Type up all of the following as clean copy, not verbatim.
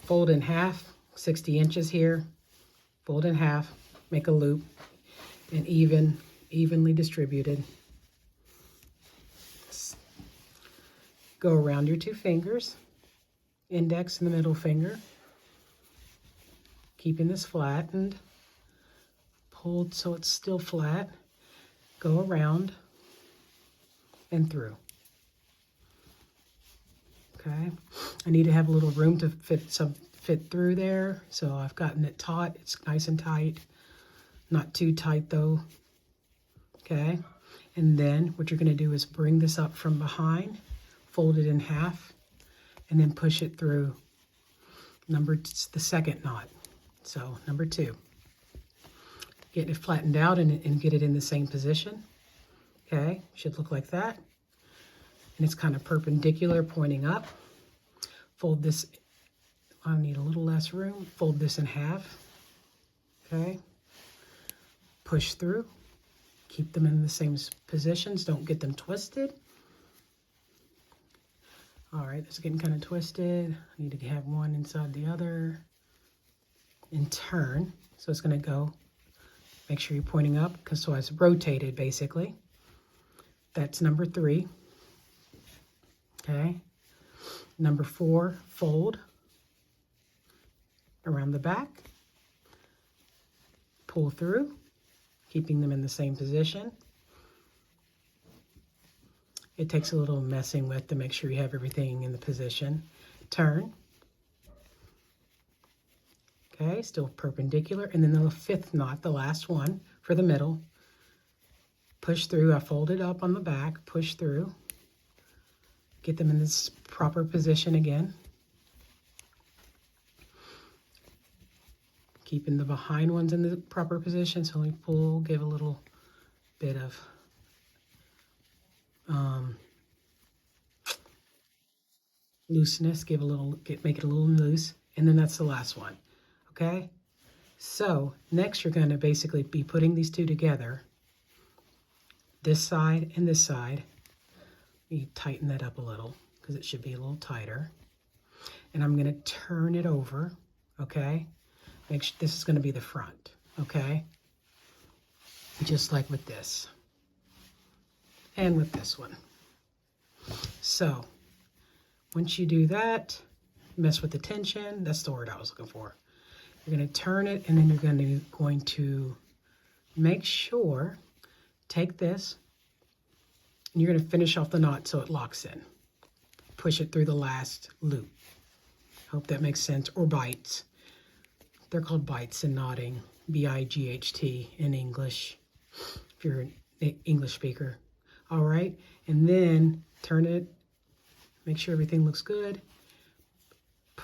fold in half, 60 inches here, fold in half, make a loop, and evenly distributed. Go around your 2 fingers, index and the middle finger, keeping this flattened, pulled so it's still flat. Go around and through. Okay, I need to have a little room to fit through there, so I've gotten it taut. It's nice and tight, not too tight though. Okay, and then what you're going to do is bring this up from behind, fold it in half, and then push it through the second knot. So number 2. Get it flattened out and get it in the same position. Okay, should look like that. And it's kind of perpendicular, pointing up. Fold this, I need a little less room. Fold this in half. Okay, push through. Keep them in the same positions. Don't get them twisted. All right, it's getting kind of twisted. I need to have one inside the other. And turn. So it's going to go. Make sure you're pointing up, because so it's rotated basically. That's number 3. Okay. Number 4, fold around the back. Pull through, keeping them in the same position. It takes a little messing with to make sure you have everything in the position. Turn. Okay, still perpendicular. And then the 5th knot, the last one for the middle. Push through. I fold it up on the back, push through. Get them in this proper position again. Keeping the behind ones in the proper position. So let me pull, give a little bit of looseness, make it a little loose. And then that's the last one. Okay, so next you're going to basically be putting these 2 together, this side and this side. You tighten that up a little because it should be a little tighter. And I'm going to turn it over, okay? Make sure this is going to be the front, okay? Just like with this and with this one. So once you do that, mess with the tension. That's the word I was looking for. You're going to turn it, and then you're going to make sure, take this, and you're going to finish off the knot so it locks in. Push it through the last loop. Hope that makes sense. Or bites. They're called bites in knotting. B-I-G-H-T in English, if you're an English speaker. All right, and then turn it. Make sure everything looks good.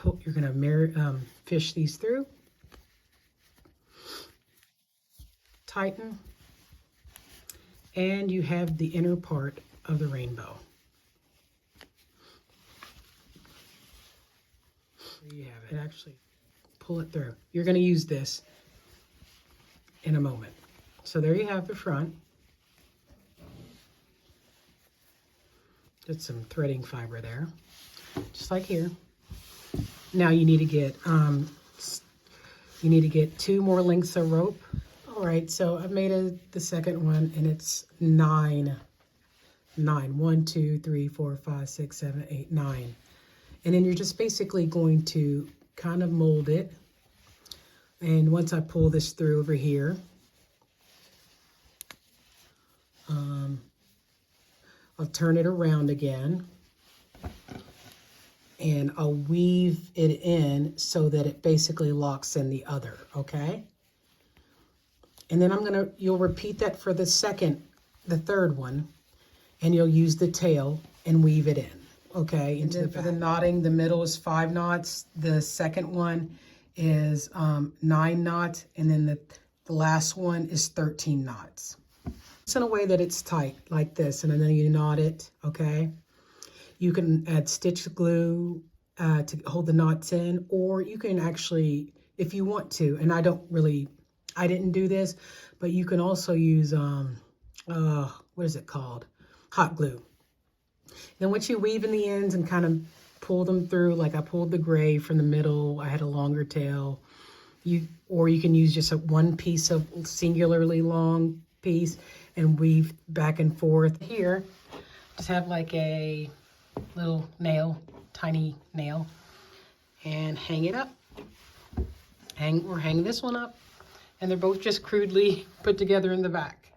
You're going to fish these through. Tighten, and you have the inner part of the rainbow. There you have it. Actually, pull it through. You're going to use this in a moment. So there you have the front. Did some threading fiber there, just like here. Now you need to get 2 more lengths of rope. All right, so I've made the second one, and it's 9. 1, 2, 3, 4, 5, 6, 7, 8, 9. And then you're just basically going to kind of mold it. And once I pull this through over here, I'll turn it around again, and I'll weave it in so that it basically locks in the other, okay? And then you'll repeat that for the third one, and you'll use the tail and weave it in, okay? And then for the knotting, the middle is 5 knots. The second one is 9 knots, and then the last one is 13 knots. It's in a way that it's tight, like this, and then you knot it, okay? You can add stitch glue to hold the knots in, or you can actually, if you want to, and I didn't do this, but you can also use, what is it called? Hot glue. Then once you weave in the ends and kind of pull them through. Like I pulled the gray from the middle. I had a longer tail. Or you can use just one piece of singularly long piece and weave back and forth. Here, just have like a little nail, tiny nail, and hang it up. Hang this one up, and they're both just crudely put together in the back.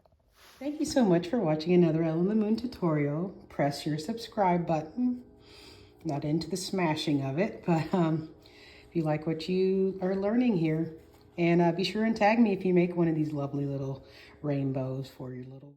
Thank you so much for watching another Elle on the Moon tutorial. Press your subscribe button. Not into the smashing of it, but if you like what you are learning here, and be sure and tag me if you make one of these lovely little rainbows for your little